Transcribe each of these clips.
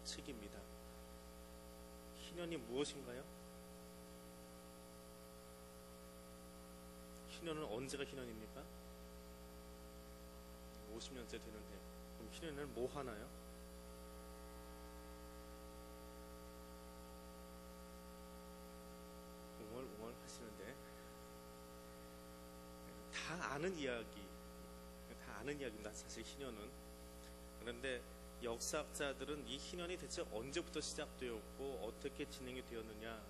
책입니다. 희년이 무엇인가요? 희년은 언제가 희년입니까? 50년째 되는데 그럼 희년을 뭐 하나요? 웅얼웅얼 하시는데 다 아는 이야기입니다. 사실 희년은. 그런데 역사학자들은 이 희년이 대체 언제부터 시작되었고 어떻게 진행이 되었느냐,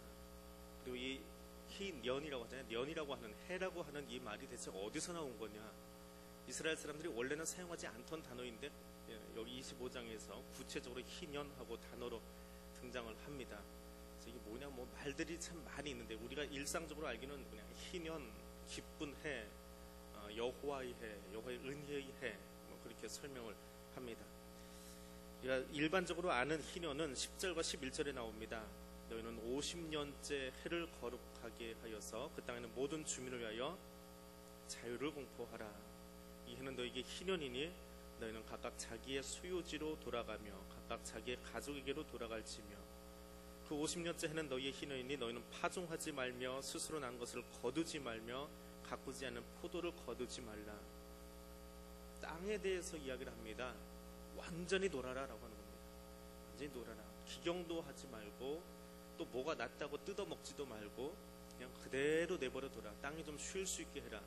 그리고 이 희년이라고 하잖아요. 년이라고 하는, 해라고 하는 이 말이 대체 어디서 나온 거냐. 이스라엘 사람들이 원래는 사용하지 않던 단어인데 여기 25장에서 구체적으로 희년하고 단어로 등장을 합니다. 그래서 이게 뭐냐, 뭐 말들이 참 많이 있는데 우리가 일상적으로 알기는 그냥 희년, 기쁜 해, 여호와의 해, 여호와의 은혜의 해, 뭐 그렇게 설명을 합니다. 우리가 일반적으로 아는 희년은 10절과 11절에 나옵니다. 너희는 50년째 해를 거룩하게 하여서 그 땅에는 모든 주민을 위하여 자유를 공포하라. 이 해는 너희에게 희년이니 너희는 각각 자기의 소유지로 돌아가며 각각 자기의 가족에게로 돌아갈지며 그 50년째 해는 너희의 희년이니 너희는 파종하지 말며 스스로 난 것을 거두지 말며 가꾸지 않는 포도를 거두지 말라. 땅에 대해서 이야기를 합니다. 완전히 놀아라 라고 하는 겁니다. 완전히 놀아라. 기경도 하지 말고 또 뭐가 낫다고 뜯어먹지도 말고 그냥 그대로 내버려둬라. 땅이 좀 쉴 수 있게 해라.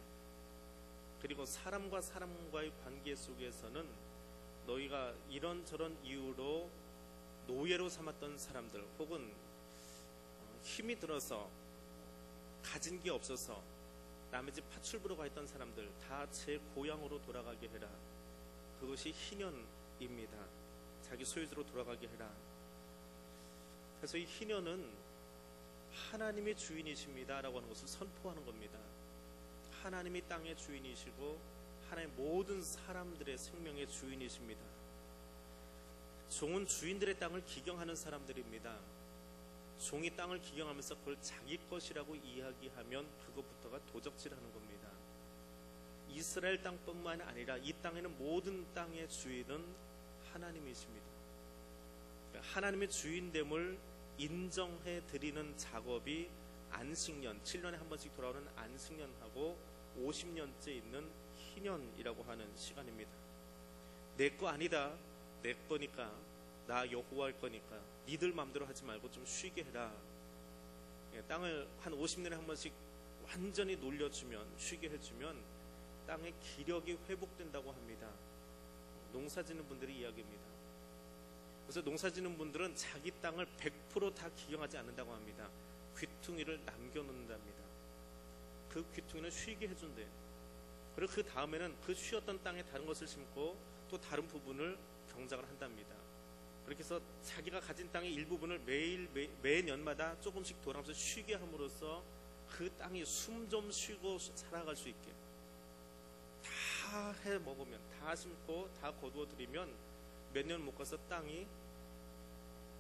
그리고 사람과 사람과의 관계 속에서는 너희가 이런저런 이유로 노예로 삼았던 사람들, 혹은 힘이 들어서 가진 게 없어서 남의 집 파출 부러 가 있던 사람들 다 제 고향으로 돌아가게 해라. 그것이 희년입니다. 자기 소유지로 돌아가게 해라. 그래서 이 희년은 하나님의 주인이십니다 라고 하는 것을 선포하는 겁니다. 하나님이 땅의 주인이시고 하나님 모든 사람들의 생명의 주인이십니다. 종은 주인들의 땅을 기경하는 사람들입니다. 종이 땅을 기경하면서 그걸 자기 것이라고 이야기하면 그것부터가 도적질하는 겁니다. 이스라엘 땅뿐만 아니라 이 땅에는 모든 땅의 주인은 하나님이십니다. 하나님의 주인됨을 인정해 드리는 작업이 안식년, 7년에 한 번씩 돌아오는 안식년하고 50년째 있는 희년이라고 하는 시간입니다. 내 거 아니다, 내 거니까, 나 여호와의 거니까 니들 마음대로 하지 말고 좀 쉬게 해라. 땅을 한 50년에 한 번씩 완전히 놀려주면, 쉬게 해주면 땅의 기력이 회복된다고 합니다. 농사짓는 분들이 이야기입니다. 그래서 농사짓는 분들은 자기 땅을 100% 다 기경하지 않는다고 합니다. 귀퉁이를 남겨놓는답니다. 그 귀퉁이는 쉬게 해준대요. 그리고 그 다음에는 그 쉬었던 땅에 다른 것을 심고 또 다른 부분을 경작을 한답니다. 그렇게 해서 자기가 가진 땅의 일부분을 매년마다 조금씩 돌아가면서 쉬게 함으로써 그 땅이 숨 좀 쉬고 살아갈 수 있게 다 해 먹으면, 다 심고 다 거두어 들이면 몇 년 못 가서 땅이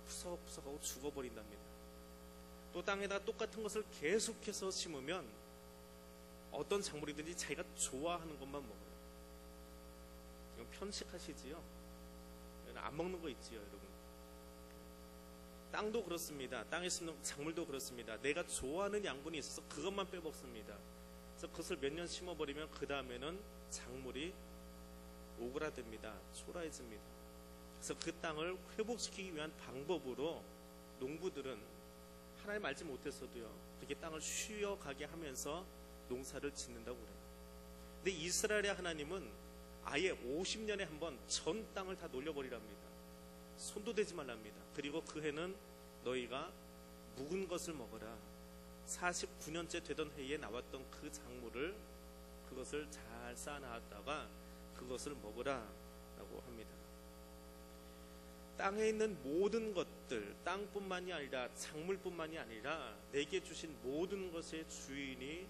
푸석푸석하고 죽어버린답니다. 또 땅에다 똑같은 것을 계속해서 심으면 어떤 작물이든지 자기가 좋아하는 것만 먹어요. 이건 편식하시지요? 안 먹는 거 있지요, 여러분? 땅도 그렇습니다. 땅에 심는 작물도 그렇습니다. 내가 좋아하는 양분이 있어서 그것만 빼먹습니다. 그래서 그것을 몇 년 심어버리면 그 다음에는 작물이 오그라듭니다. 초라해집니다. 그래서 그 땅을 회복시키기 위한 방법으로 농부들은 하나님 알지 못해서도요, 그렇게 땅을 쉬어가게 하면서 농사를 짓는다고 그래요. 근데 이스라엘의 하나님은 아예 50년에 한 번 전 땅을 다 놀려버리랍니다. 손도 대지 말랍니다. 그리고 그 해는 너희가 묵은 것을 먹어라. 49년째 되던 해에 나왔던 그 작물을, 그것을 잘 쌓아놨다가 그것을 먹으라 라고 합니다. 땅에 있는 모든 것들, 땅뿐만이 아니라 작물뿐만이 아니라 내게 주신 모든 것의 주인이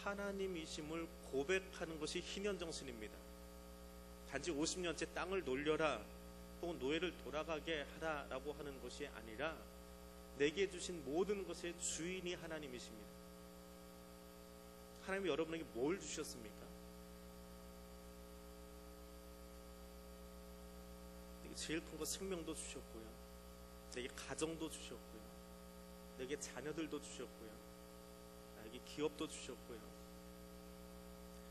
하나님이심을 고백하는 것이 희년정신입니다. 단지 50년째 땅을 놀려라 혹은 노예를 돌아가게 하라라고 하는 것이 아니라 내게 주신 모든 것의 주인이 하나님이십니다. 하나님이 여러분에게 뭘 주셨습니까? 제일 큰 거 생명도 주셨고요, 내게 가정도 주셨고요. 내게 자녀들도 주셨고요. 나에게 기업도 주셨고요.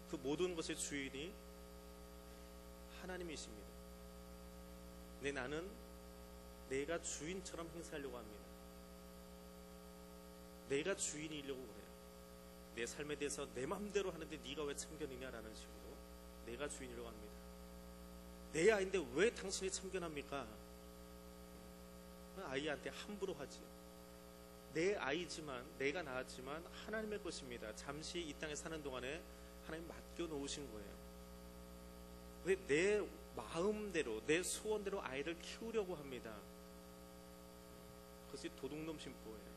그 모든 것의 주인이 하나님이십니다. 근데 나는 내가 주인처럼 행세하려고 합니다. 내가 주인이려고 그래요. 내 삶에 대해서 내 맘대로 하는데 네가 왜 참견이냐라는 식으로 내가 주인이라고 합니다. 내 아이인데 왜 당신이 참견합니까? 아이한테 함부로 하지요. 내 아이지만, 내가 낳았지만 하나님의 것입니다. 잠시 이 땅에 사는 동안에 하나님 맡겨놓으신 거예요. 근데 내 마음대로, 내 소원대로 아이를 키우려고 합니다. 그것이 도둑놈 심보예요.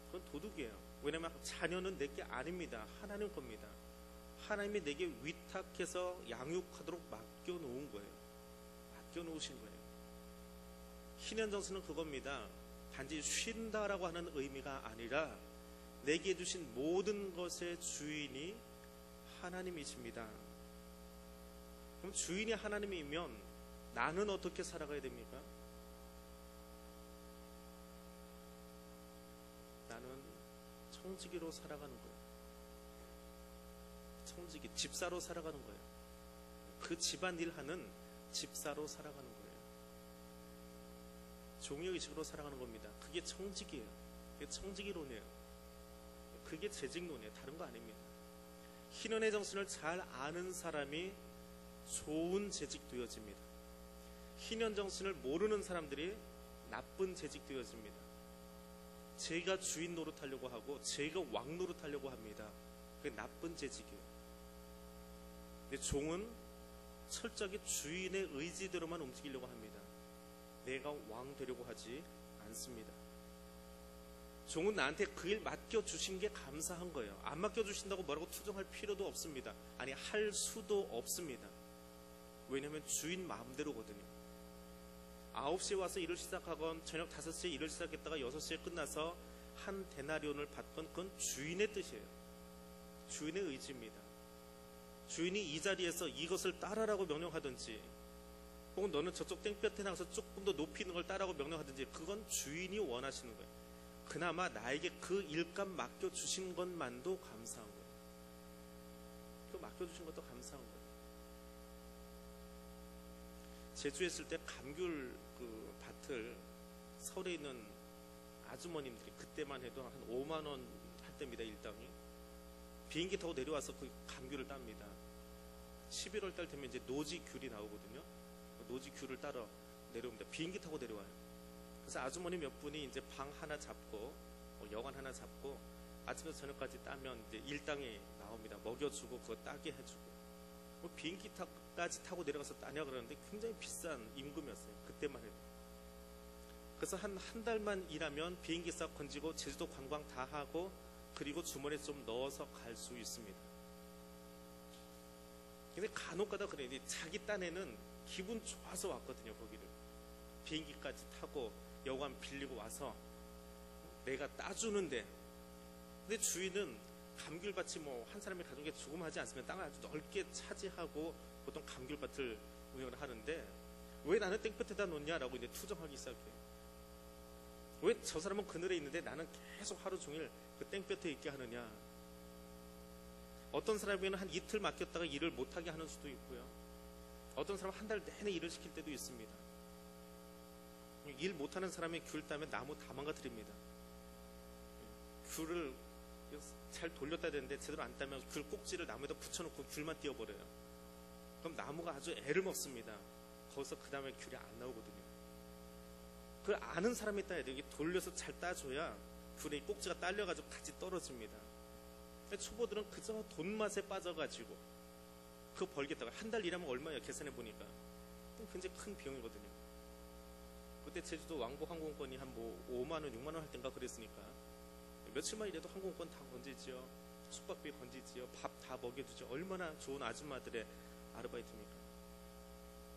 그건 도둑이에요. 왜냐하면 자녀는 내게 아닙니다. 하나님 겁니다. 하나님이 내게 위탁해서 양육하도록 맡겨놓은 거예요. 맡겨놓으신 거예요. 희년정신은 그겁니다. 단지 쉰다라고 하는 의미가 아니라 내게 주신 모든 것의 주인이 하나님이십니다. 그럼 주인이 하나님이면 나는 어떻게 살아가야 됩니까? 나는 청지기로 살아가는 거예요. 청지기, 집사로 살아가는 거예요. 그 집안일 하는 집사로 살아가는 거예요. 종의의식으로 살아가는 겁니다. 그게 청지기예요. 그게 청지기론이에요. 그게 재직론이에요. 다른 거 아닙니다. 희년의 정신을 잘 아는 사람이 좋은 재직 되어집니다. 희년 정신을 모르는 사람들이 나쁜 재직 되어집니다. 제가 주인 노릇하려고 하고 제가 왕 노릇하려고 합니다. 그게 나쁜 재직이에요. 근데 종은 철저하게 주인의 의지대로만 움직이려고 합니다. 내가 왕 되려고 하지 않습니다. 종은 나한테 그 일 맡겨주신 게 감사한 거예요. 안 맡겨주신다고 뭐라고 투정할 필요도 없습니다. 아니, 할 수도 없습니다. 왜냐하면 주인 마음대로거든요. 9시에 와서 일을 시작하건 저녁 5시에 일을 시작했다가 6시에 끝나서 한 데나리온을 받건 그건 주인의 뜻이에요. 주인의 의지입니다. 주인이 이 자리에서 이것을 따라라고 명령하든지 혹은 너는 저쪽 땡볕에 나가서 조금 더 높이 있는 걸 따라고 명령하든지 그건 주인이 원하시는 거예요. 그나마 나에게 그 일감 맡겨주신 것만도 감사한 거예요. 그 맡겨주신 것도 감사한 거예요. 제주에 있을 때 감귤 그 밭을 서울에 있는 아주머님들이 그때만 해도 한 5만 원 할 때입니다. 일당이. 비행기 타고 내려와서 그 감귤을 땁니다. 11월 달 되면 이제 노지 귤이 나오거든요. 노지 귤을 따러 내려옵니다. 비행기 타고 내려와요. 그래서 아주머니 몇 분이 이제 방 하나 잡고 여관 하나 잡고 아침에서 저녁까지 따면 이제 일당이 나옵니다. 먹여주고 그거 따게 해주고. 비행기까지 타고 내려가서 따냐 그러는데 굉장히 비싼 임금이었어요. 그때만 해도. 그래서 한 달만 일하면 비행기 싹 건지고 제주도 관광 다 하고 그리고 주머니에 좀 넣어서 갈 수 있습니다. 근데 간혹가다 그래요. 자기 딴에는 기분 좋아서 왔거든요. 거기를. 비행기까지 타고 여관 빌리고 와서 내가 따주는데 근데 주인은 감귤밭이 뭐 한 사람이 가진 게 조금 하지 않으면 땅을 아주 넓게 차지하고 보통 감귤밭을 운영을 하는데 왜 나는 땡볕에다 놓냐라고 이제 투정하기 시작해요. 왜 저 사람은 그늘에 있는데 나는 계속 하루 종일 그 땡볕에 있게 하느냐. 어떤 사람에게는 한 이틀 맡겼다가 일을 못하게 하는 수도 있고요. 어떤 사람은 한 달 내내 일을 시킬 때도 있습니다. 일 못하는 사람이 귤 따면 나무 다 망가뜨립니다. 귤을 잘 돌렸다 되는데 제대로 안 따면 귤 꼭지를 나무에다 붙여놓고 귤만 띄워버려요. 그럼 나무가 아주 애를 먹습니다. 거기서 그 다음에 귤이 안 나오거든요. 그걸 아는 사람이 따야 돼요. 돌려서 잘 따줘야 귤의 꼭지가 딸려가지고 같이 떨어집니다. 초보들은 그저 돈 맛에 빠져가지고 그거 벌겠다고 한 달 일하면 얼마예요? 계산해 보니까 굉장히 큰 비용이거든요. 그때 제주도 왕복 항공권이 한 뭐 5만 원, 6만 원 할 땐가 그랬으니까 며칠만 일해도 항공권 다 건지지요. 숙박비 건지지요. 밥 다 먹여주죠. 얼마나 좋은 아줌마들의 아르바이트입니까?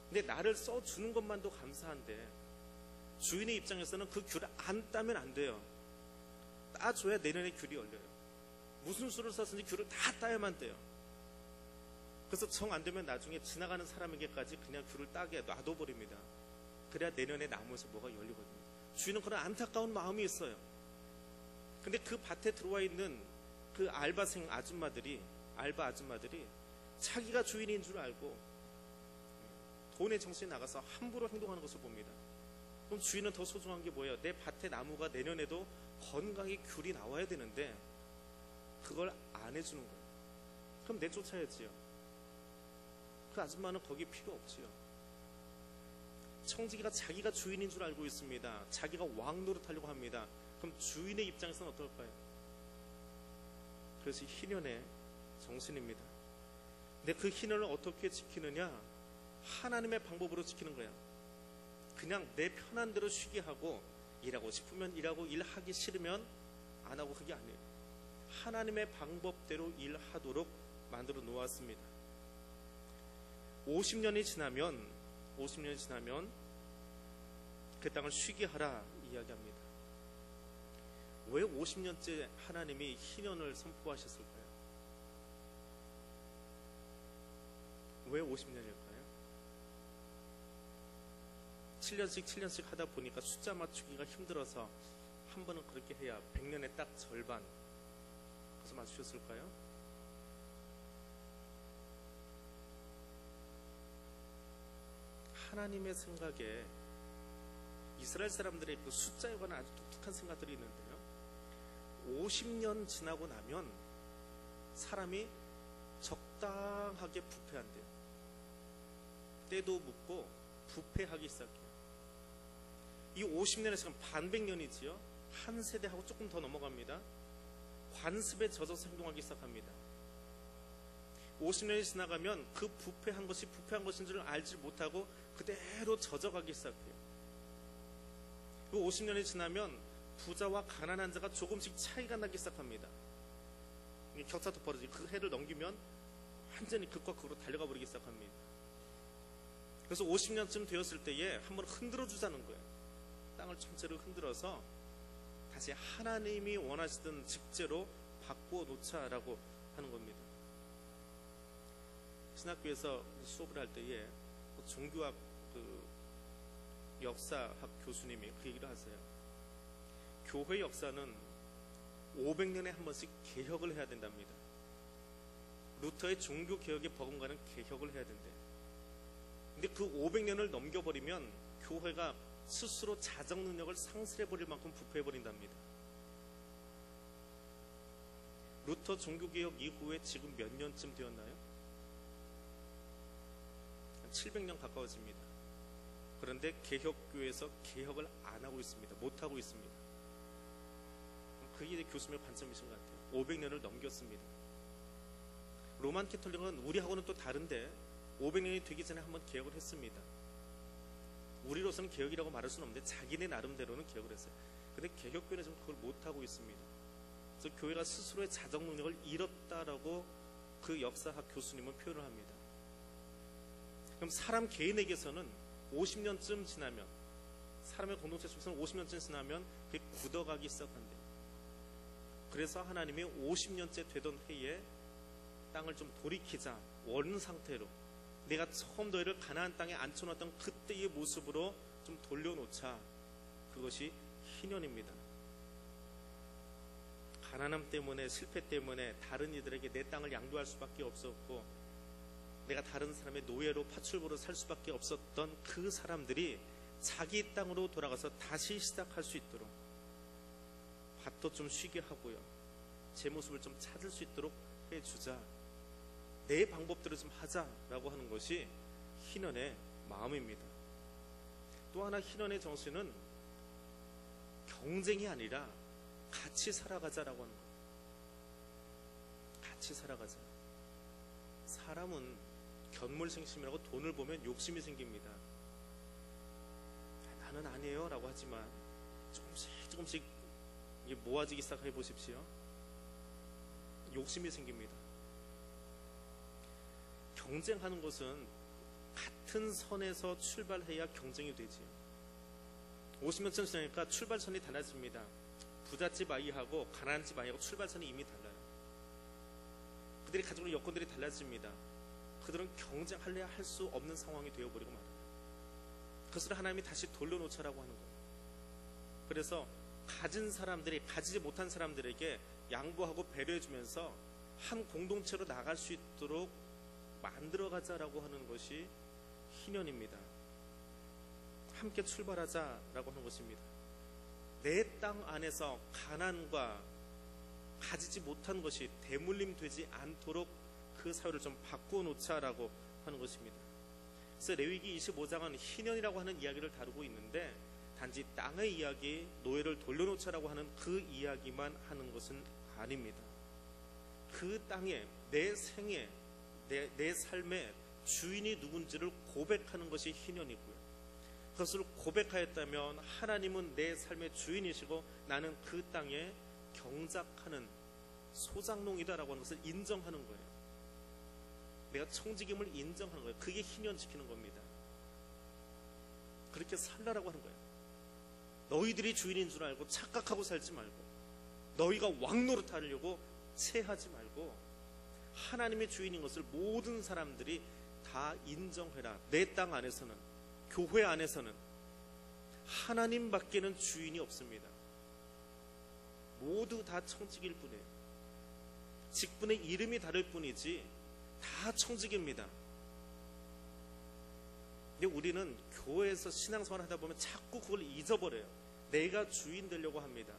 근데 나를 써주는 것만도 감사한데 주인의 입장에서는 그 귤을 안 따면 안 돼요. 따줘야 내년에 귤이 열려요. 무슨 수를 썼는지 귤을 다 따야만 돼요. 그래서 정 안 되면 나중에 지나가는 사람에게까지 그냥 귤을 따게 놔둬버립니다. 그래야 내년에 나무에서 뭐가 열리거든요. 주인은 그런 안타까운 마음이 있어요. 근데 그 밭에 들어와 있는 그 알바 아줌마들이 자기가 주인인 줄 알고 돈에 정신이 나가서 함부로 행동하는 것을 봅니다. 그럼 주인은 더 소중한 게 뭐예요? 내 밭의 나무가 내년에도 건강히 귤이 나와야 되는데 그걸 안 해주는 거예요. 그럼 내쫓아야지요. 그 아줌마는 거기 필요 없지요. 청지기가 자기가 주인인 줄 알고 있습니다. 자기가 왕 노릇하려고 합니다. 그럼 주인의 입장에서는 어떨까요? 그래서 희년의 정신입니다. 근데 그 희년을 어떻게 지키느냐? 하나님의 방법으로 지키는 거야. 그냥 내 편한 대로 쉬게 하고 일하고 싶으면 일하고 일하기 싫으면 안 하고 그게 아니에요. 하나님의 방법대로 일하도록 만들어 놓았습니다. 50년이 지나면 그 땅을 쉬게 하라 이야기합니다. 왜 50년째 하나님이 희년을 선포하셨을까요? 왜 50년일까요? 7년씩 하다 보니까 숫자 맞추기가 힘들어서 한 번은 그렇게 해야 100년에 딱 절반 그래서 맞추셨을까요? 하나님의 생각에 이스라엘 사람들의 그 숫자에 관한 아주 독특한 생각들이 있는데요. 50년 지나고 나면 사람이 적당하게 부패한대요. 때도 묻고 부패하기 시작해요. 이 50년에 지금 반백년이지요. 한 세대하고 조금 더 넘어갑니다. 관습에 젖어서 행동하기 시작합니다. 50년이 지나가면 그 부패한 것이 부패한 것인 줄 알지 못하고 그대로 젖어가기 시작해요. 그 50년이 지나면 부자와 가난한 자가 조금씩 차이가 나기 시작합니다. 격차도 벌어지고 그 해를 넘기면 완전히 극과 극으로 달려가 버리기 시작합니다. 그래서 50년쯤 되었을 때에 한번 흔들어 주자는 거예요. 땅을 전체로 흔들어서 다시 하나님이 원하시던 직제로 바꾸어 놓자라고 하는 겁니다. 신학교에서 수업을 할 때에 종교학 역사학 교수님이 그 얘기를 하세요. 교회 역사는 500년에 한 번씩 개혁을 해야 된답니다. 루터의 종교개혁에 버금가는 개혁을 해야 된대. 근데 그 500년을 넘겨버리면 교회가 스스로 자정 능력을 상실해버릴 만큼 부패해버린답니다. 루터 종교개혁 이후에 지금 몇 년쯤 되었나요? 한 700년 가까워집니다. 그런데 개혁교회에서 개혁을 안 하고 있습니다. 못 하고 있습니다. 그게 교수님의 관점이신 것 같아요. 500년을 넘겼습니다. 로만 캐톨릭은 우리하고는 또 다른데 500년이 되기 전에 한번 개혁을 했습니다. 우리로서는 개혁이라고 말할 수는 없는데 자기네 나름대로는 개혁을 했어요. 근데 개혁교회는 지금 그걸 못하고 있습니다. 그래서 교회가 스스로의 자정 능력을 잃었다라고 그 역사학 교수님은 표현을 합니다. 그럼 사람 개인에게서는 50년쯤 지나면, 사람의 공동체 속에서는 50년쯤 지나면 그게 굳어가기 시작한대요. 그래서 하나님이 50년째 되던 해에 땅을 좀 돌이키자, 원 상태로 내가 처음 너희를 가나안 땅에 앉혀놨던 그때의 모습으로 좀 돌려놓자. 그것이 희년입니다. 가난함 때문에, 실패 때문에 다른 이들에게 내 땅을 양도할 수밖에 없었고 내가 다른 사람의 노예로 파출부로 살 수밖에 없었던 그 사람들이 자기 땅으로 돌아가서 다시 시작할 수 있도록 밭도 좀 쉬게 하고요, 제 모습을 좀 찾을 수 있도록 해주자, 내 방법대로 좀 하자라고 하는 것이 희년의 마음입니다. 또 하나 희년의 정신은 경쟁이 아니라 같이 살아가자라고 하는 거예요. 같이 살아가자. 사람은 견물생심이라고 돈을 보면 욕심이 생깁니다. 나는 아니에요 라고 하지만 조금씩 이게 모아지기 시작해 보십시오. 욕심이 생깁니다. 경쟁하는 것은 같은 선에서 출발해야 경쟁이 되지요. 50년쯤 지나니까 출발선이 달라집니다. 부잣집 아이하고 가난한 집 아이하고 출발선이 이미 달라요. 그들이 가지고 있는 여건들이 달라집니다. 그들은 경쟁할래야 할 수 없는 상황이 되어버리고 말아요. 그것을 하나님이 다시 돌려놓자라고 하는 거예요. 그래서 가진 사람들이 가지지 못한 사람들에게 양보하고 배려해주면서 한 공동체로 나갈 수 있도록 만들어가자라고 하는 것이 희년입니다. 함께 출발하자라고 하는 것입니다. 내 땅 안에서 가난과 가지지 못한 것이 대물림 되지 않도록 그 사회를 좀 바꾸어 놓자라고 하는 것입니다. 그래서 레위기 25장은 희년이라고 하는 이야기를 다루고 있는데 단지 땅의 이야기, 노예를 돌려놓자라고 하는 그 이야기만 하는 것은 아닙니다. 그 땅에 내 생에 내 삶의 주인이 누군지를 고백하는 것이 희년이고요. 그것을 고백하였다면 하나님은 내 삶의 주인이시고 나는 그 땅에 경작하는 소작농이다라고 하는 것을 인정하는 거예요. 내가 청지김을 인정하는 거예요. 그게 희년 지키는 겁니다. 그렇게 살라라고 하는 거예요. 너희들이 주인인 줄 알고 착각하고 살지 말고, 너희가 왕노릇 하려고 체하지 말고, 하나님의 주인인 것을 모든 사람들이 다 인정해라. 내 땅 안에서는, 교회 안에서는 하나님밖에는 주인이 없습니다. 모두 다 청직일 뿐이에요. 직분의 이름이 다를 뿐이지 다 청직입니다. 근데 우리는 교회에서 신앙생활을 하다 보면 자꾸 그걸 잊어버려요. 내가 주인 되려고 합니다.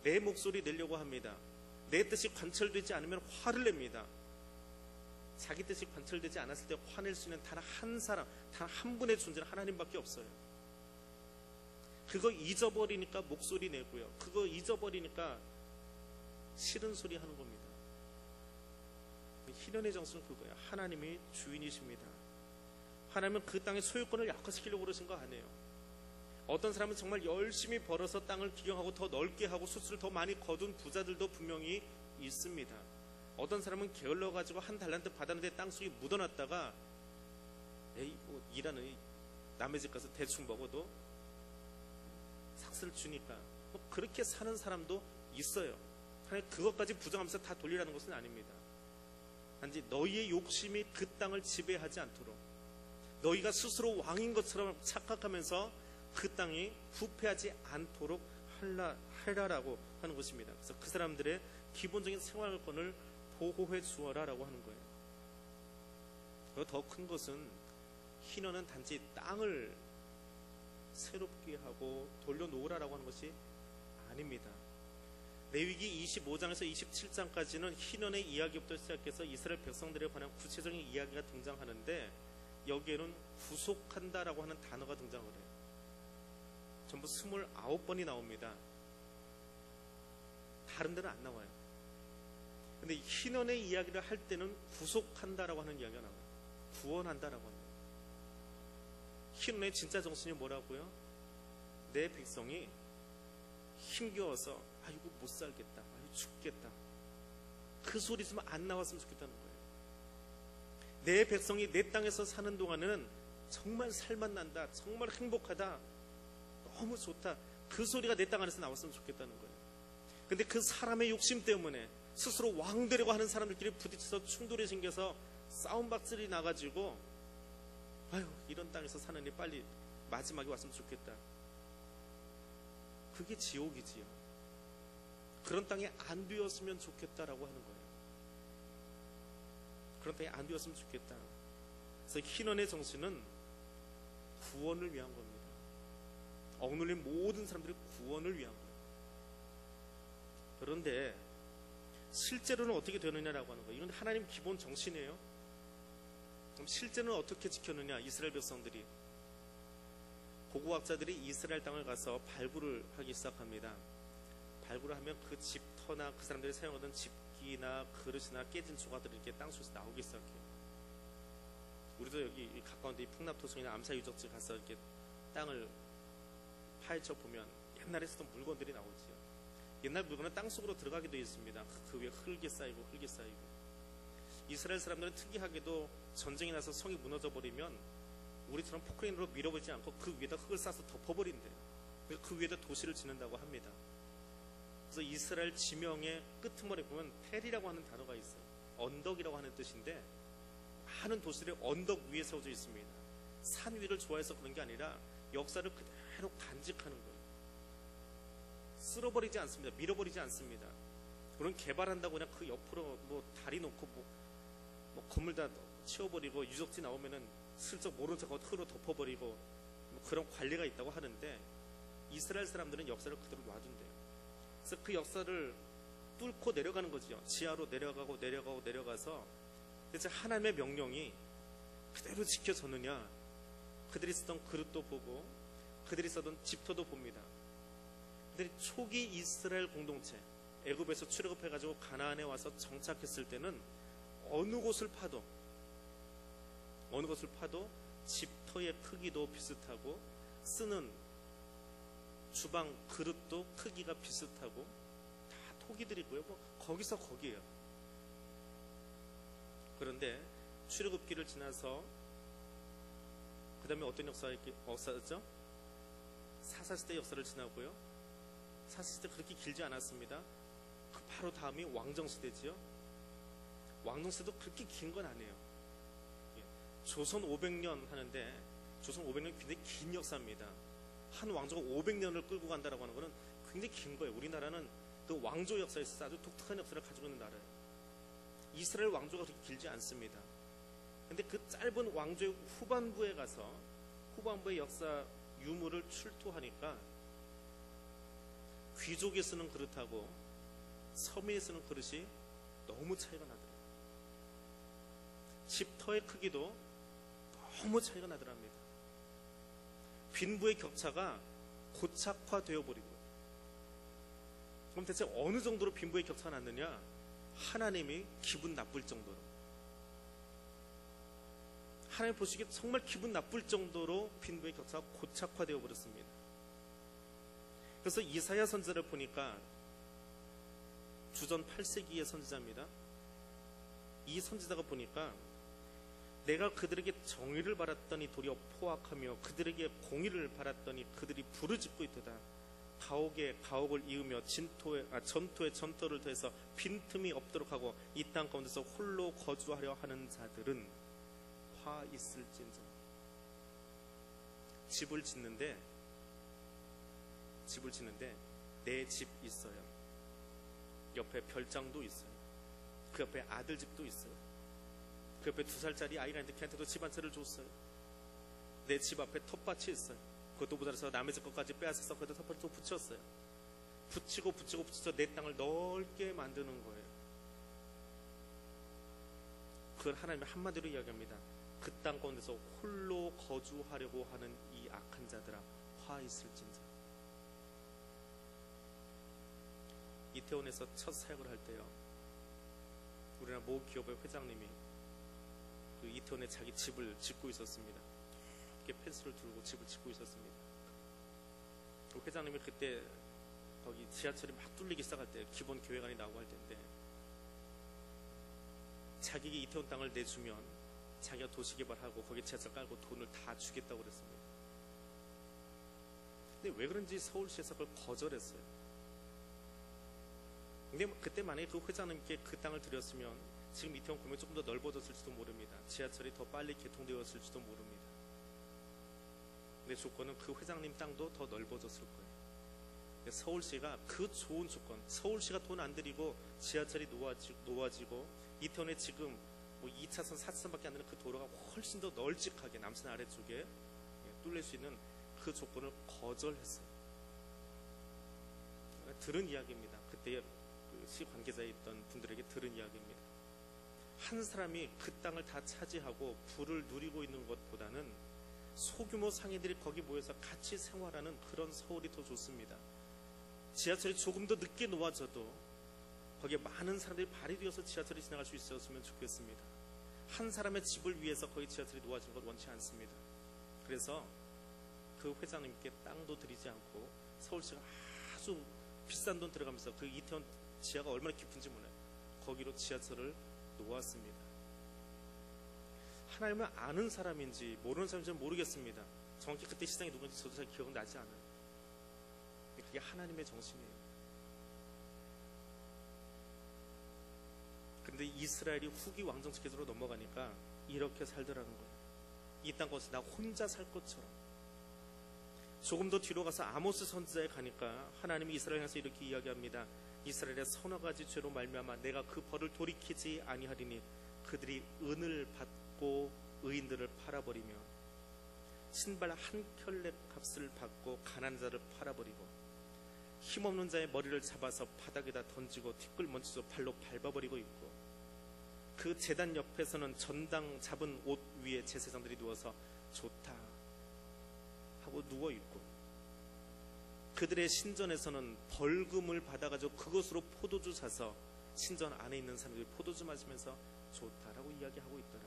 내 목소리 내려고 합니다. 내 뜻이 관철되지 않으면 화를 냅니다. 자기 뜻이 관철되지 않았을 때 화낼 수 있는 단 한 사람, 단 한 분의 존재는 하나님밖에 없어요. 그거 잊어버리니까 목소리 내고요. 그거 잊어버리니까 싫은 소리 하는 겁니다. 희년의 정수는 그거예요. 하나님이 주인이십니다. 하나님은 그 땅의 소유권을 약화시키려고 그러신 거 아니에요. 어떤 사람은 정말 열심히 벌어서 땅을 기경하고 더 넓게 하고 수수를 더 많이 거둔 부자들도 분명히 있습니다. 어떤 사람은 게을러가지고 한 달란트 받았는데 땅속에 묻어놨다가 뭐 일하는 남의 집 가서 대충 먹어도 삭스를 주니까 뭐 그렇게 사는 사람도 있어요. 하나님 그것까지 부정하면서 다 돌리라는 것은 아닙니다. 단지 너희의 욕심이 그 땅을 지배하지 않도록, 너희가 스스로 왕인 것처럼 착각하면서 그 땅이 부패하지 않도록 하라라고 하는 것입니다. 그래서 그 사람들의 기본적인 생활권을 보호해 주어라라고 하는 거예요. 더 큰 것은 희년은 단지 땅을 새롭게 하고 돌려놓으라라고 하는 것이 아닙니다. 레위기 25장에서 27장까지는 희년의 이야기부터 시작해서 이스라엘 백성들에 관한 구체적인 이야기가 등장하는데 여기에는 구속한다라고 하는 단어가 등장을 해요. 전부 29번이 나옵니다. 다른 데는 안 나와요. 근데 희년의 이야기를 할 때는 구속한다라고 하는 이야기가 나와요. 구원한다라고 하는 거예요. 희년의 진짜 정신이 뭐라고요? 내 백성이 힘겨워서 아이고 못 살겠다, 아이고 죽겠다, 그 소리 좀 안 나왔으면 좋겠다는 거예요. 내 백성이 내 땅에서 사는 동안에는 정말 살맛 난다, 정말 행복하다, 너무 좋다, 그 소리가 내 땅 안에서 나왔으면 좋겠다는 거예요. 근데 그 사람의 욕심 때문에 스스로 왕 되려고 하는 사람들끼리 부딪혀서 충돌이 생겨서 싸움박질이 나가지고 아유 이런 땅에서 사느니 빨리 마지막에 왔으면 좋겠다. 그게 지옥이지요. 그런 땅에 안 되었으면 좋겠다라고 하는 거예요. 그런 땅에 안 되었으면 좋겠다. 그래서 희년의 정신은 구원을 위한 겁니다. 억눌린 모든 사람들의 구원을 위한 거예요. 그런데 실제로는 어떻게 되느냐라고 하는 거예요. 이건 하나님 기본 정신이에요. 그럼 실제는 어떻게 지켰느냐? 이스라엘 백성들이, 고고학자들이 이스라엘 땅을 가서 발굴을 하기 시작합니다. 발굴을 하면 그 집터나 그 사람들이 사용하던 집기나 그릇이나 깨진 조각들이 이렇게 땅속에서 나오기 시작해요. 우리도 여기 가까운 데 이 풍납토성이나 암사유적지 가서 이렇게 땅을 파헤쳐 보면 옛날에 쓰던 물건들이 나오지요. 옛날 물건은 땅속으로 들어가게 되어 있습니다. 그 위에 흙이 쌓이고 흙이 쌓이고. 이스라엘 사람들은 특이하게도 전쟁이 나서 성이 무너져 버리면 우리처럼 포크레인으로 밀어버리지 않고 그 위에다 흙을 싸서 덮어버린대요. 그 위에다 도시를 짓는다고 합니다. 그래서 이스라엘 지명의 끄트머리 보면 텔이라고 하는 단어가 있어요. 언덕이라고 하는 뜻인데 많은 도시들이 언덕 위에 세워져 있습니다. 산 위를 좋아해서 그런 게 아니라 역사를 그대로 간직하는 거예요. 쓸어버리지 않습니다. 밀어버리지 않습니다. 물론 개발한다고 그냥 그 옆으로 뭐 다리 놓고 뭐 건물 다 치워버리고 유적지 나오면은 슬쩍 모른 척하고 흙으로 덮어버리고 뭐 그런 관리가 있다고 하는데, 이스라엘 사람들은 역사를 그대로 놔둔대요. 그래서 그 역사를 뚫고 내려가는 거죠. 지하로 내려가서 대체 하나님의 명령이 그대로 지켜졌느냐, 그들이 쓰던 그릇도 보고 그들이 쓰던 집터도 봅니다. 그들이 초기 이스라엘 공동체, 애굽에서 출애굽해가지고 가나안에 와서 정착했을 때는 어느 곳을 파도 집터의 크기도 비슷하고 쓰는 주방 그릇도 크기가 비슷하고 다 토기들이고요. 뭐 거기서 거기에요. 그런데 출애굽기를 지나서 그 다음에 어떤 역사였죠? 사사시대 역사를 지나고요. 사사시대 그렇게 길지 않았습니다. 그 바로 다음이 왕정시대지요. 왕정시대도 그렇게 긴 건 아니에요. 조선 500년 하는데, 조선 500년 굉장히 긴 역사입니다. 한 왕조가 500년을 끌고 간다라고 하는 거는 굉장히 긴 거예요. 우리나라는 그 왕조 역사에 있어서 아주 독특한 역사를 가지고 있는 나라예요. 이스라엘 왕조가 그렇게 길지 않습니다. 근데 그 짧은 왕조의 후반부에 가서 후반부의 역사 유물을 출토하니까 귀족이 쓰는 그릇하고 서민이 쓰는 그릇이 너무 차이가 나더라고요. 집터의 크기도 너무 차이가 나더랍니다. 빈부의 격차가 고착화되어 버리고, 그럼 대체 어느 정도로 빈부의 격차가 났느냐? 하나님이 기분 나쁠 정도로, 하나님 보시기에 정말 기분 나쁠 정도로 빈부의 격차가 고착화되어 버렸습니다. 그래서 이사야 선지자를 보니까 주전 8세기의 선지자입니다. 이 선지자가 보니까 내가 그들에게 정의를 바랐더니 도리어 포악하며 그들에게 공의를 바랐더니 그들이 부르짖고 있도다. 가옥에 가옥을 이으며 전토에 전토를 더해서 빈틈이 없도록 하고 이 땅 가운데서 홀로 거주하려 하는 자들은 화 있을진저. 집을 짓는데 내 집 있어요. 옆에 별장도 있어요. 그 옆에 아들 집도 있어요. 그 옆에 2살짜리 아이가 있는데 걔한테도 집 한 채를 줬어요. 내 집 앞에 텃밭이 있어요. 그것도 모자라서 남의 집 것까지 빼앗아서 거기다 텃밭을 또 붙였어요. 붙여서 내 땅을 넓게 만드는 거예요. 그걸 하나님이 한마디로 이야기합니다. 그 땅 가운데서 홀로 거주하려고 하는 이 악한 자들아, 화 있을진저. 이태원에서 첫 사역을 할 때요, 우리나라 모 기업의 회장님이 그 이태원에 자기 집을 짓고 있었습니다. 이렇게 펜스를 들고 집을 짓고 있었습니다. 그 회장님이 그때 거기 지하철이 막 뚫리기 시작할 때, 기본 계획안이 나오고 할 때인데, 자기에게 이태원 땅을 내주면 자기가 도시개발하고 거기 지하철 깔고 돈을 다 주겠다고 그랬습니다. 근데 왜 그런지 서울시에서 그걸 거절했어요. 근데 그때 만약에 그 회장님께 그 땅을 드렸으면 지금 이태원 공명이 조금 더 넓어졌을지도 모릅니다. 지하철이 더 빨리 개통되었을지도 모릅니다. 근데 조건은 그 회장님 땅도 더 넓어졌을 거예요. 근데 서울시가 그 좋은 조건, 서울시가 돈 안 들이고 지하철이 놓아지고 이태원에 지금 뭐 2차선, 4차선밖에 안 되는 그 도로가 훨씬 더 널찍하게 남산 아래쪽에 뚫릴 수 있는 그 조건을 거절했어요. 들은 이야기입니다. 그때 그 시 관계자에 있던 분들에게 들은 이야기입니다. 한 사람이 그 땅을 다 차지하고 부를 누리고 있는 것보다는 소규모 상인들이 거기 모여서 같이 생활하는 그런 서울이 더 좋습니다. 지하철이 조금 더 늦게 놓아져도 거기에 많은 사람들이 발휘되어서 지하철이 지나갈 수 있었으면 좋겠습니다. 한 사람의 집을 위해서 거기 지하철이 놓아지는 걸 원치 않습니다. 그래서 그 회장님께 땅도 드리지 않고 서울시가 아주 비싼 돈 들어가면서 그 이태원 지하가 얼마나 깊은지 몰라요. 거기로 지하철을 놓았습니다. 하나님을 아는 사람인지 모르는 사람인지는 모르겠습니다. 정확히 그때 시장이 누군지 저도 잘 기억은 나지 않아요. 그게 하나님의 정신이에요. 그런데 이스라엘이 후기 왕정치 계도로 넘어가니까 이렇게 살더라는 거예요. 이 땅 곳에 나 혼자 살 것처럼, 조금 더 뒤로 가서 아모스 선지자에 가니까 하나님이 이스라엘 향해서 이렇게 이야기합니다. 이스라엘의 서너 가지 죄로 말미암아 내가 그 벌을 돌이키지 아니하리니 그들이 은을 받고 의인들을 팔아버리며 신발 한 켤레 값을 받고 가난한 자를 팔아버리고 힘없는 자의 머리를 잡아서 바닥에다 던지고 티끌먼지도 발로 밟아버리고 있고 그 제단 옆에서는 전당 잡은 옷 위에 제사장들이 누워서 좋다 하고 누워있고 그들의 신전에서는 벌금을 받아가지고 그것으로 포도주 사서 신전 안에 있는 사람들이 포도주 마시면서 좋다라고 이야기하고 있더라.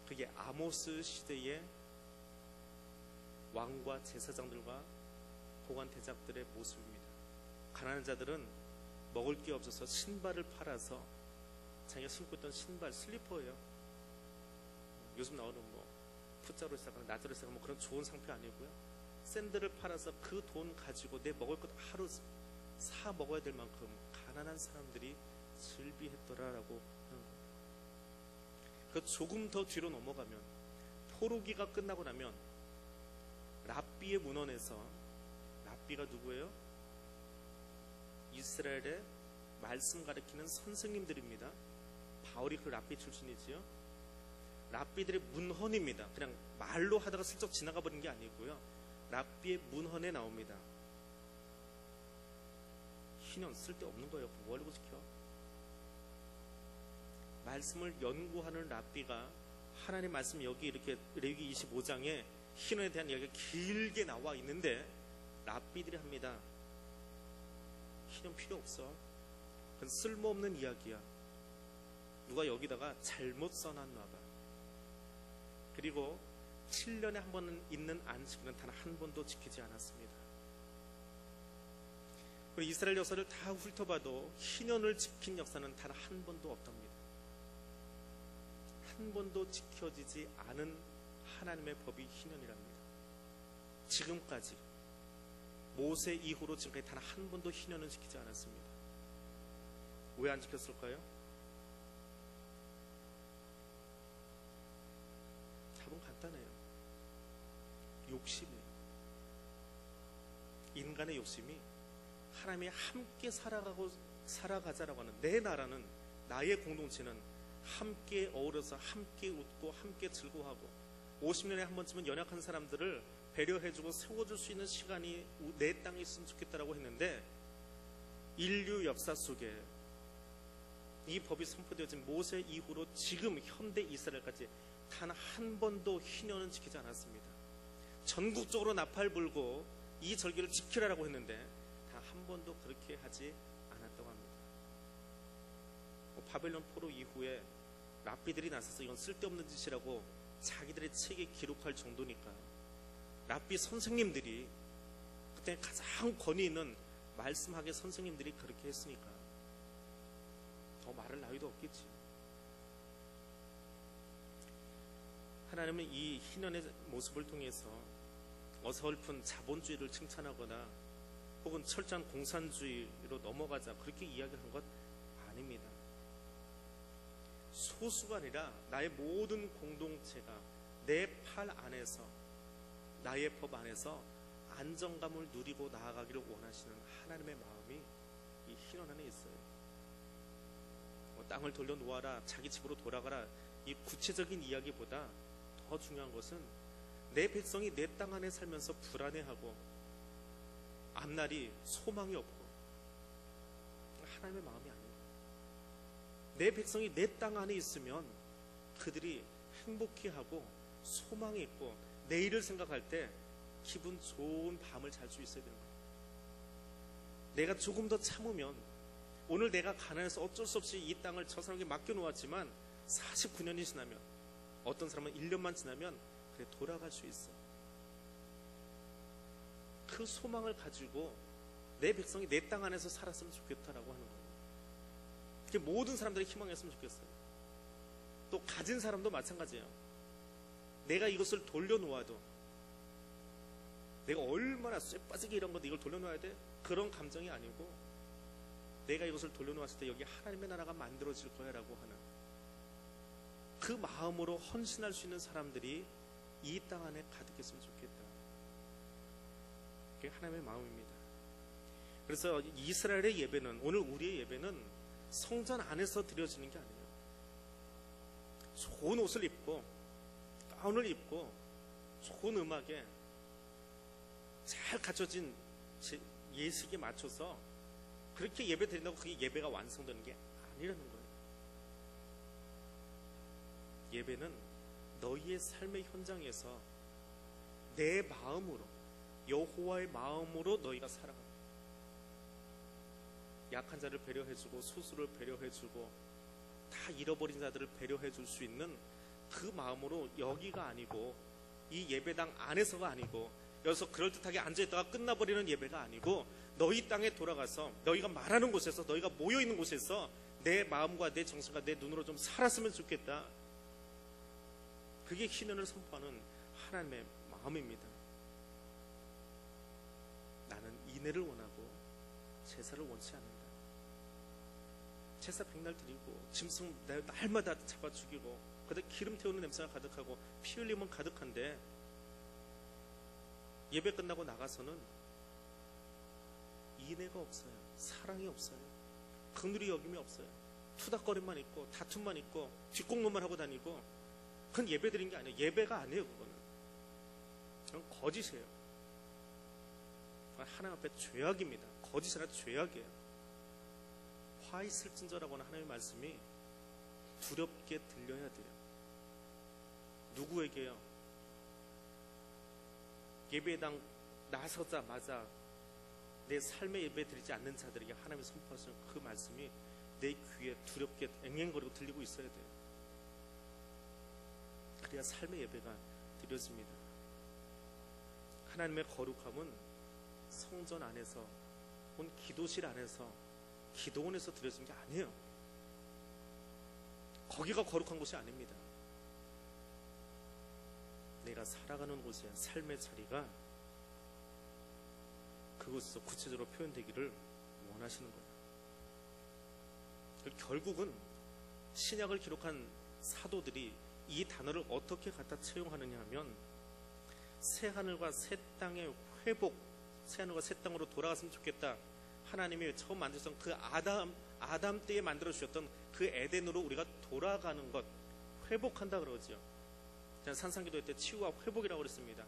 그게 아모스 시대의 왕과 제사장들과 고관 대작들의 모습입니다. 가난한 자들은 먹을 게 없어서 신발을 팔아서 자기가 신고 있던 신발, 슬리퍼예요. 요즘 나오는 뭐 푸자로 시작하는 나자로 시작하는 뭐 그런 좋은 상표 아니고요. 샌들을 팔아서 그 돈 가지고 내 먹을 것 하루 사 먹어야 될 만큼 가난한 사람들이 즐비했더라라고 하는 거예요. 그 조금 더 뒤로 넘어가면 포로기가 끝나고 나면 랍비의 문헌에서 랍비가 누구예요? 이스라엘의 말씀 가르치는 선생님들입니다. 바울이 그 랍비 출신이지요. 랍비들의 문헌입니다. 그냥 말로 하다가 슬쩍 지나가 버린 게 아니고요. 랍비의 문헌에 나옵니다. 희년 쓸데없는 거예요. 뭐 하려고 지켜? 말씀을 연구하는 랍비가 하나님 말씀 여기 이렇게 레위기 25장에 희년에 대한 이야기가 길게 나와 있는데 랍비들이 합니다. 희년 필요 없어. 그건 쓸모없는 이야기야. 누가 여기다가 잘못 써놨나 봐. 그리고 7년에 한 번 있는 안식일은 단 한 번도 지키지 않았습니다. 그리고 이스라엘 역사를 다 훑어봐도 희년을 지킨 역사는 단 한 번도 없답니다. 한 번도 지켜지지 않은 하나님의 법이 희년이랍니다. 지금까지 모세 이후로 지금까지 단 한 번도 희년을 지키지 않았습니다. 왜 안 지켰을까요? 답은 간단해요. 욕심이에요. 인간의 욕심이 하나님이 함께 살아가자라고 하는 내 나라는 나의 공동체는 함께 어우러서 함께 웃고 함께 즐거워하고 50년에 한 번쯤은 연약한 사람들을 배려해주고 세워줄 수 있는 시간이 내 땅에 있으면 좋겠다라고 했는데 인류 역사 속에 이 법이 선포되어진 모세 이후로 지금 현대 이스라엘까지 단 한 번도 희년은 지키지 않았습니다. 전국적으로 나팔 불고 이 절기를 지키라라고 했는데 단 한 번도 그렇게 하지 않았다고 합니다. 바벨론 포로 이후에 랍비들이 나서서 이건 쓸데없는 짓이라고 자기들의 책에 기록할 정도니까 랍비 선생님들이 그때 가장 권위 있는 말씀학의 선생님들이 그렇게 했으니까 더 말할 나위도 없겠지. 하나님은 이 희년의 모습을 통해서 어설픈 자본주의를 칭찬하거나 혹은 철저한 공산주의로 넘어가자 그렇게 이야기한 것 아닙니다. 소수가 아니라 나의 모든 공동체가 내 팔 안에서 나의 법 안에서 안정감을 누리고 나아가기를 원하시는 하나님의 마음이 이 희년 안에 있어요. 땅을 돌려놓아라, 자기 집으로 돌아가라, 이 구체적인 이야기보다 더 중요한 것은 내 백성이 내 땅 안에 살면서 불안해하고 앞날이 소망이 없고 하나님의 마음이 아닌 거예요. 내 백성이 내 땅 안에 있으면 그들이 행복해하고 소망이 있고 내일을 생각할 때 기분 좋은 밤을 잘 수 있어야 되는 거예요. 내가 조금 더 참으면 오늘 내가 가난해서 어쩔 수 없이 이 땅을 저 사람에게 맡겨놓았지만 49년이 지나면 어떤 사람은 1년만 지나면 그래 돌아갈 수 있어. 그 소망을 가지고 내 백성이 내 땅 안에서 살았으면 좋겠다라고 하는 거예요. 그게 모든 사람들이 희망했으면 좋겠어요. 또 가진 사람도 마찬가지예요. 내가 이것을 돌려놓아도 내가 얼마나 쇠빠지게 이런 건데 이걸 돌려놓아야 돼? 그런 감정이 아니고 내가 이것을 돌려놓았을 때 여기 하나님의 나라가 만들어질 거야 라고 하는 그 마음으로 헌신할 수 있는 사람들이 이 땅 안에 가득했으면 좋겠다. 그게 하나님의 마음입니다. 그래서 이스라엘의 예배는, 오늘 우리의 예배는 성전 안에서 드려지는 게 아니에요. 좋은 옷을 입고 가운을 입고 좋은 음악에 잘 갖춰진 예식에 맞춰서 그렇게 예배 드린다고 그게 예배가 완성되는 게 아니라는 거예요. 예배는 너희의 삶의 현장에서 내 마음으로, 여호와의 마음으로 너희가 살아가는 거예요. 약한 자를 배려해주고 소수를 배려해주고 다 잃어버린 자들을 배려해줄 수 있는 그 마음으로, 여기가 아니고 이 예배당 안에서가 아니고 여기서 그럴듯하게 앉아있다가 끝나버리는 예배가 아니고 너희 땅에 돌아가서 너희가 말하는 곳에서, 너희가 모여있는 곳에서 내 마음과 내 정신과 내 눈으로 좀 살았으면 좋겠다. 그게 희년을 선포하는 하나님의 마음입니다. 나는 인애를 원하고 제사를 원치 않는다. 제사 백날 드리고 짐승 날마다 잡아 죽이고 그때 기름 태우는 냄새가 가득하고 피 흘림은 가득한데 예배 끝나고 나가서는 인애가 없어요. 사랑이 없어요. 긍휼히 여김이 없어요. 투닥거림만 있고 다툼만 있고 뒷공론만 하고 다니고, 그건 예배 드린 게 아니에요. 예배가 아니에요. 그건 거짓이에요. 하나님 앞에 죄악입니다. 거짓이라 죄악이에요. 화 있을진저라고 하는 하나님의 말씀이 두렵게 들려야 돼요. 누구에게요? 예배당 나서자마자 내 삶의 예배 드리지 않는 자들에게 하나님이 선포하시는 그 말씀이 내 귀에 두렵게 앵앵거리고 들리고 있어야 돼요. 그래야 삶의 예배가 드려집니다. 하나님의 거룩함은 성전 안에서, 혹은 기도실 안에서, 기도원에서 드려진 게 아니에요. 거기가 거룩한 곳이 아닙니다. 내가 살아가는 곳의 삶의 자리가 그곳에서 구체적으로 표현되기를 원하시는 거예요. 결국은 신약을 기록한 사도들이 이 단어를 어떻게 갖다 채용하느냐 하면, 새하늘과 새 땅의 회복, 새하늘과 새 땅으로 돌아갔으면 좋겠다. 하나님이 처음 만드셨던 그 아담 때에 만들어 주셨던 그 에덴으로 우리가 돌아가는 것, 회복한다 그러죠. 제가 산상기도회 때 치유와 회복이라고 그랬습니다.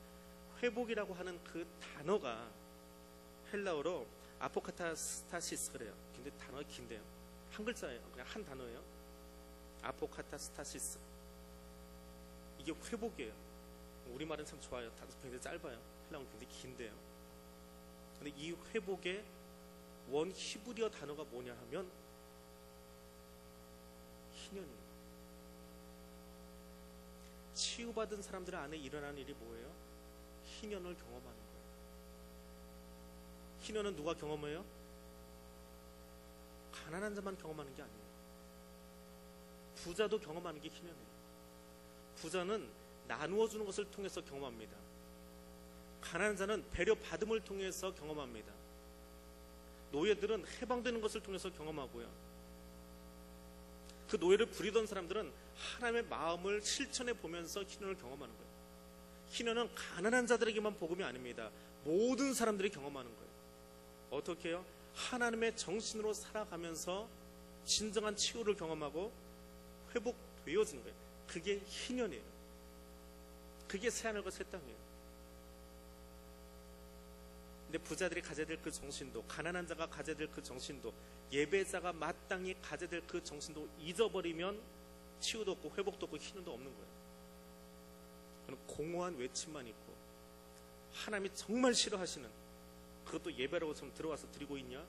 회복이라고 하는 그 단어가 헬라어로 아포카타스타시스 그래요. 근데 단어가 긴데요. 한 글자예요. 그냥 한 단어예요. 아포카타스타시스. 이게 회복이에요. 우리말은 참 좋아요. 단어가 굉장히 짧아요. 헬라어는 굉장히 긴데요. 근데 이 회복의 원 히브리어 단어가 뭐냐 하면 희년이에요. 치유받은 사람들 안에 일어나는 일이 뭐예요? 희년을 경험하는 거예요. 희년은 누가 경험해요? 가난한 자만 경험하는 게 아니에요. 부자도 경험하는 게 희년이에요. 부자는 나누어 주는 것을 통해서 경험합니다. 가난한 자는 배려받음을 통해서 경험합니다. 노예들은 해방되는 것을 통해서 경험하고요. 그 노예를 부리던 사람들은 하나님의 마음을 실천해 보면서 희년을 경험하는 거예요. 희년은 가난한 자들에게만 복음이 아닙니다. 모든 사람들이 경험하는 거예요. 어떻게 해요? 하나님의 정신으로 살아가면서 진정한 치유를 경험하고 회복되어지는 거예요. 그게 희년이에요. 그게 새하늘과 새 땅이에요. 근데 부자들이 가져야 될 그 정신도, 가난한 자가 가져야 될 그 정신도, 예배자가 마땅히 가져야 될 그 정신도 잊어버리면 치유도 없고 회복도 없고 희년도 없는 거예요. 그건 공허한 외침만 있고, 하나님이 정말 싫어하시는, 그것도 예배라고 좀 들어와서 드리고 있냐?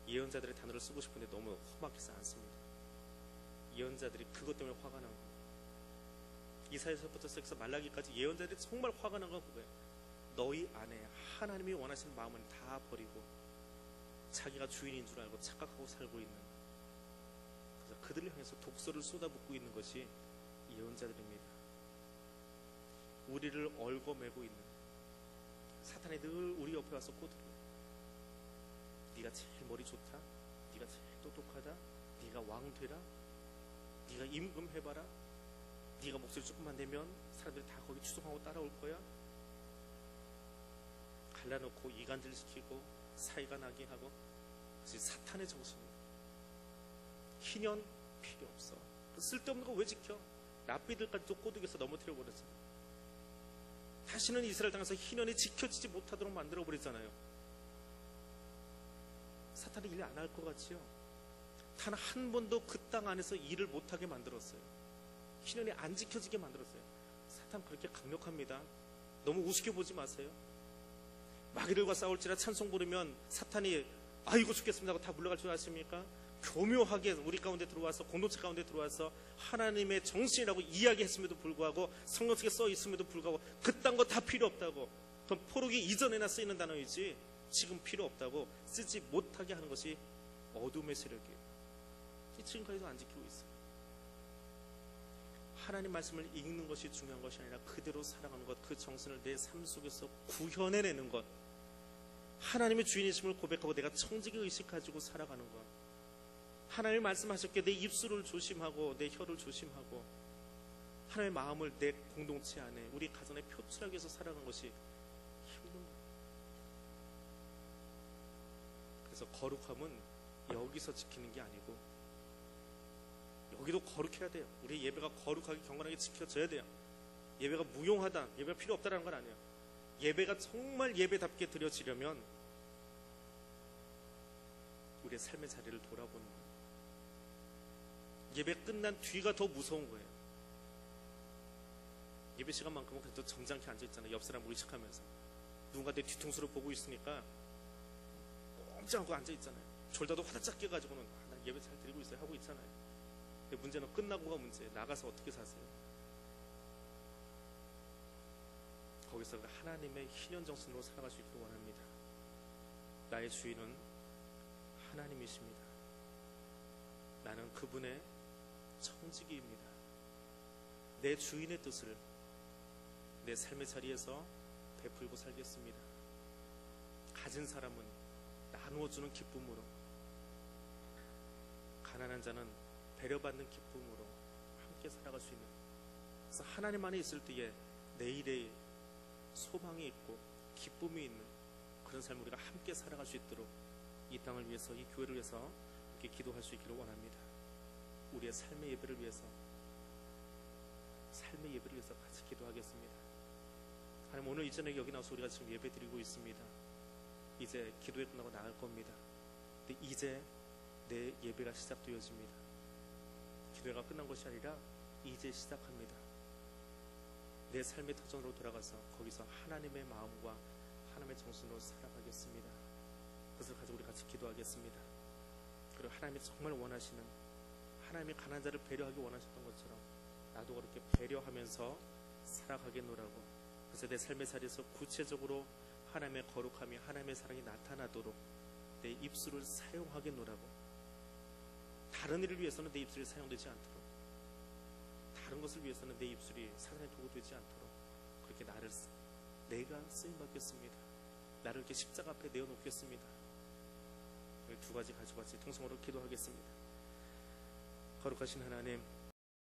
예언자들의 단어를 쓰고 싶은데 너무 험악해서 안 씁니다. 예언자들이 그것 때문에 화가 난 거예요. 이사야서부터 시작해서 말라기까지 예언자들이 정말 화가 난 건 그거예요. 너희 안에 하나님이 원하시는 마음을 다 버리고 자기가 주인인 줄 알고 착각하고 살고 있는, 그래서 그들을 향해서 독소를 쏟아붓고 있는 것이 예언자들입니다. 우리를 얽어매고 있는 사탄이 늘 우리 옆에 와서 꼬드려요. 네가 제일 머리 좋다, 네가 제일 똑똑하다, 네가 왕 되라, 네가 임금 해봐라. 네가 목소리 조금만 내면 사람들이 다 거기 추종하고 따라올 거야. 갈라놓고 이간질시키고 사이가 나게 하고. 그것이 사탄의 정신이에요. 희년 필요 없어. 쓸데없는 거 왜 지켜? 랍비들까지 또 꼬드겨서 넘어뜨려 버렸잖아요. 다시는 이스라엘 땅에서 희년이 지켜지지 못하도록 만들어 버리잖아요. 사탄이 일 안 할 것 같지요? 단 한 번도 그 땅 안에서 일을 못하게 만들었어요. 희년이 안 지켜지게 만들었어요. 사탄 그렇게 강력합니다. 너무 우습게 보지 마세요. 마귀들과 싸울지라 찬송 부르면 사탄이 아이고 죽겠습니다 하고 다 물러갈 줄 아십니까? 교묘하게 우리 가운데 들어와서, 공동체 가운데 들어와서 하나님의 정신이라고 이야기했음에도 불구하고, 성경 속에 써 있음에도 불구하고 그딴 거 다 필요 없다고, 그건 포로기 이전에나 쓰이는 단어이지 지금 필요 없다고 쓰지 못하게 하는 것이 어둠의 세력이에요. 지금까지도 안 지키고 있어요. 하나님 말씀을 읽는 것이 중요한 것이 아니라 그대로 살아가는 것, 그 정신을 내 삶 속에서 구현해내는 것, 하나님의 주인이심을 고백하고 내가 청지기 의식 가지고 살아가는 것, 하나님이 말씀하셨기에 내 입술을 조심하고 내 혀를 조심하고 하나님의 마음을 내 공동체 안에, 우리 가정에 표출하기 위해서 살아가는 것이 힘든 거예요. 그래서 거룩함은 여기서 지키는 게 아니고 여기도 거룩해야 돼요. 우리 예배가 거룩하게 경건하게 지켜져야 돼요. 예배가 무용하다, 예배가 필요 없다는 건 아니에요. 예배가 정말 예배답게 드려지려면 우리의 삶의 자리를 돌아보는 거예요. 예배 끝난 뒤가 더 무서운 거예요. 예배 시간만큼은 그래도 점잖게 앉아있잖아요. 옆 사람 의식하면서 누군가 내 뒤통수를 보고 있으니까 꼼짝하고 앉아있잖아요. 졸다도 화다짝 깨가지고는 나 예배 잘 드리고 있어요 하고 있잖아요. 근데 문제는 끝나고가 문제예요. 나가서 어떻게 사세요? 거기서 하나님의 희년 정신으로 살아갈 수 있기를 원합니다. 나의 주인은 하나님이십니다. 나는 그분의 청지기입니다. 내 주인의 뜻을 내 삶의 자리에서 베풀고 살겠습니다. 가진 사람은 나누어주는 기쁨으로, 가난한 자는 배려받는 기쁨으로 함께 살아갈 수 있는, 그래서 하나님 안에 있을 때에 내일의 소망이 있고 기쁨이 있는 그런 삶을 우리가 함께 살아갈 수 있도록 이 땅을 위해서, 이 교회를 위해서 이렇게 기도할 수 있기를 원합니다. 우리의 삶의 예배를 위해서, 삶의 예배를 위해서 같이 기도하겠습니다. 하나님, 오늘 이전에 여기 나와서 우리가 지금 예배 드리고 있습니다. 이제 기도회 끝나고 나갈 겁니다. 근데 이제 내 예배가 시작되어집니다. 기도회가 끝난 것이 아니라 이제 시작합니다. 내 삶의 터전으로 돌아가서 거기서 하나님의 마음과 하나님의 정신으로 살아가겠습니다. 그것을 가지고 우리 같이 기도하겠습니다. 그리고 하나님이 정말 원하시는, 하나님이 가난한 자를 배려하기 원하셨던 것처럼 나도 그렇게 배려하면서 살아가겠노라고, 그래서 내 삶의 자리에서 구체적으로 하나님의 거룩함이, 하나님의 사랑이 나타나도록 내 입술을 사용하겠노라고, 다른 일을 위해서는 내 입술이 사용되지 않도록, 다른 것을 위해서는 내 입술이 사단의 도구 되지 않도록 그렇게 내가 쓰임받겠습니다. 나를 이렇게 십자가 앞에 내어놓겠습니다. 두 가지 가지고 같이 통성으로 기도하겠습니다. 거룩하신 하나님,